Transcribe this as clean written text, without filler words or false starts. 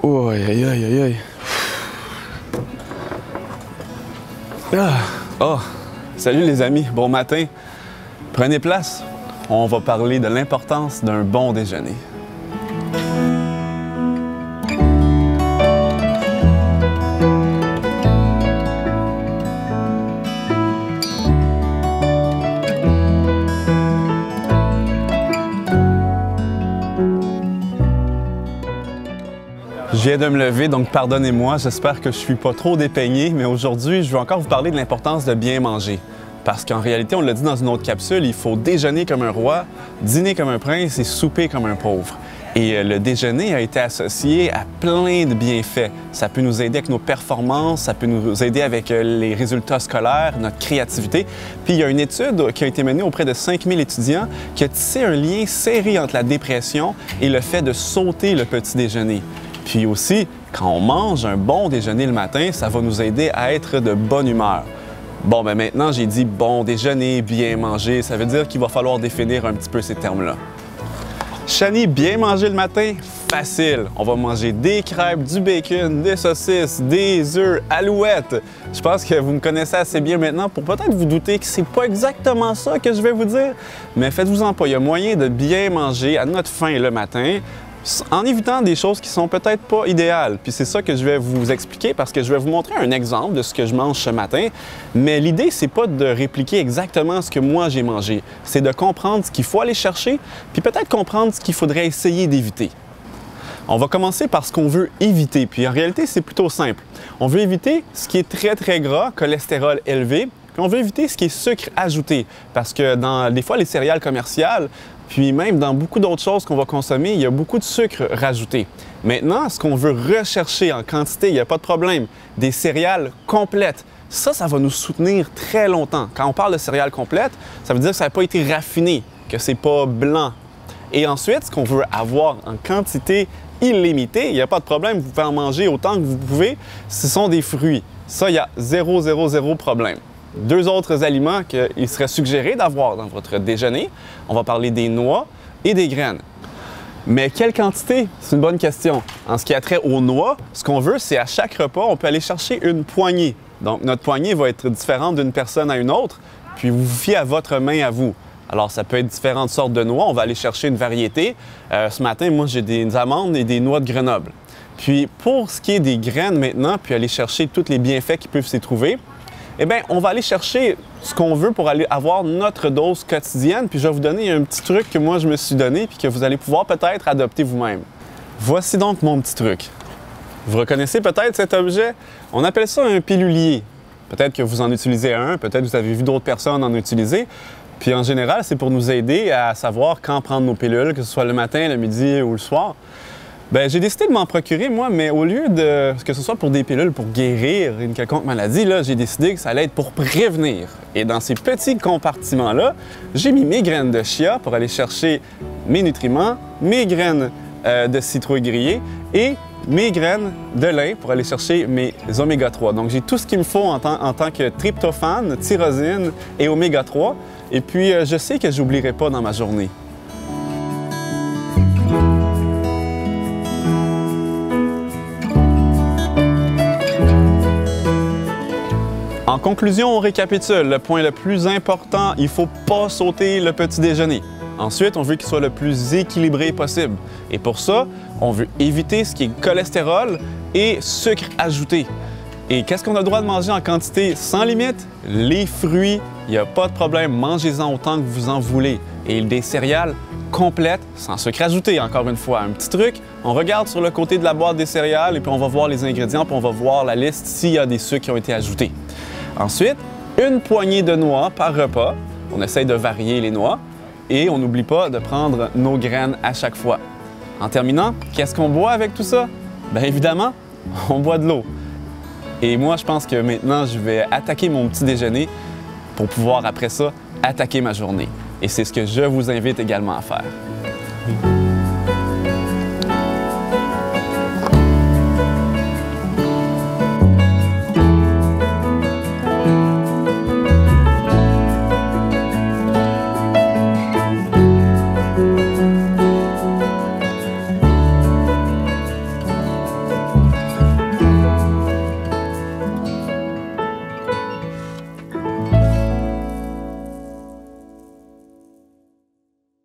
Oh, aïe, aïe, aïe, aïe, aïe. Ah. Oh, salut les amis, bon matin. Prenez place, on va parler de l'importance d'un bon déjeuner. Je viens de me lever, donc pardonnez-moi, j'espère que je ne suis pas trop dépeigné, mais aujourd'hui, je veux encore vous parler de l'importance de bien manger. Parce qu'en réalité, on l'a dit dans une autre capsule, il faut déjeuner comme un roi, dîner comme un prince et souper comme un pauvre. Et le déjeuner a été associé à plein de bienfaits. Ça peut nous aider avec nos performances, ça peut nous aider avec les résultats scolaires, notre créativité. Puis il y a une étude qui a été menée auprès de 5000 étudiants qui a tissé un lien serré entre la dépression et le fait de sauter le petit déjeuner. Puis aussi, quand on mange un bon déjeuner le matin, ça va nous aider à être de bonne humeur. Bon, ben maintenant, j'ai dit bon déjeuner, bien manger, ça veut dire qu'il va falloir définir un petit peu ces termes-là. Chani, bien manger le matin? Facile! On va manger des crêpes, du bacon, des saucisses, des œufs, alouettes. Je pense que vous me connaissez assez bien maintenant pour peut-être vous douter que c'est pas exactement ça que je vais vous dire, mais faites-vous-en pas, il y a moyen de bien manger à notre faim le matin, en évitant des choses qui sont peut-être pas idéales. Puis c'est ça que je vais vous expliquer parce que je vais vous montrer un exemple de ce que je mange ce matin. Mais l'idée, c'est pas de répliquer exactement ce que moi j'ai mangé. C'est de comprendre ce qu'il faut aller chercher, puis peut-être comprendre ce qu'il faudrait essayer d'éviter. On va commencer par ce qu'on veut éviter. Puis en réalité, c'est plutôt simple. On veut éviter ce qui est très gras, cholestérol élevé. Puis on veut éviter ce qui est sucre ajouté. Parce que dans des fois, les céréales commerciales, puis même dans beaucoup d'autres choses qu'on va consommer, il y a beaucoup de sucre rajouté. Maintenant, ce qu'on veut rechercher en quantité, il n'y a pas de problème, des céréales complètes. Ça va nous soutenir très longtemps. Quand on parle de céréales complètes, ça veut dire que ça n'a pas été raffiné, que c'est pas blanc. Et ensuite, ce qu'on veut avoir en quantité illimitée, il n'y a pas de problème, vous pouvez en manger autant que vous pouvez, ce sont des fruits. Ça, il y a zéro problème. Deux autres aliments qu'il serait suggéré d'avoir dans votre déjeuner. On va parler des noix et des graines. Mais quelle quantité? C'est une bonne question. En ce qui a trait aux noix, ce qu'on veut, c'est à chaque repas, on peut aller chercher une poignée. Donc, notre poignée va être différente d'une personne à une autre, puis vous vous fiez à votre main à vous. Alors, ça peut être différentes sortes de noix. On va aller chercher une variété. Ce matin, moi, j'ai des amandes et des noix de Grenoble. Puis, pour ce qui est des graines maintenant, puis aller chercher tous les bienfaits qui peuvent s'y trouver, eh bien, on va aller chercher ce qu'on veut pour aller avoir notre dose quotidienne. Puis je vais vous donner un petit truc que moi, je me suis donné puis que vous allez pouvoir peut-être adopter vous-même. Voici donc mon petit truc. Vous reconnaissez peut-être cet objet? On appelle ça un pilulier. Peut-être que vous en utilisez un, peut-être que vous avez vu d'autres personnes en utiliser. Puis en général, c'est pour nous aider à savoir quand prendre nos pilules, que ce soit le matin, le midi ou le soir. Bien, j'ai décidé de m'en procurer, moi, mais au lieu de que ce soit pour des pilules pour guérir une quelconque maladie, là, j'ai décidé que ça allait être pour prévenir. Et dans ces petits compartiments-là, j'ai mis mes graines de chia pour aller chercher mes nutriments, mes graines de citrouille grillée et mes graines de lin pour aller chercher mes oméga 3. Donc, j'ai tout ce qu'il me faut en tant que tryptophane, tyrosine et oméga 3. Et puis, je sais que je n'oublierai pas dans ma journée. En conclusion, on récapitule. Le point le plus important, il ne faut pas sauter le petit déjeuner. Ensuite, on veut qu'il soit le plus équilibré possible. Et pour ça, on veut éviter ce qui est cholestérol et sucre ajouté. Et qu'est-ce qu'on a le droit de manger en quantité sans limite? Les fruits, il n'y a pas de problème, mangez-en autant que vous en voulez. Et des céréales complètes, sans sucre ajouté, encore une fois. Un petit truc, on regarde sur le côté de la boîte des céréales et puis on va voir les ingrédients, puis on va voir la liste s'il y a des sucres qui ont été ajoutés. Ensuite, une poignée de noix par repas. On essaye de varier les noix et on n'oublie pas de prendre nos graines à chaque fois. En terminant, qu'est-ce qu'on boit avec tout ça? Bien évidemment, on boit de l'eau. Et moi, je pense que maintenant, je vais attaquer mon petit déjeuner pour pouvoir, après ça, attaquer ma journée. Et c'est ce que je vous invite également à faire.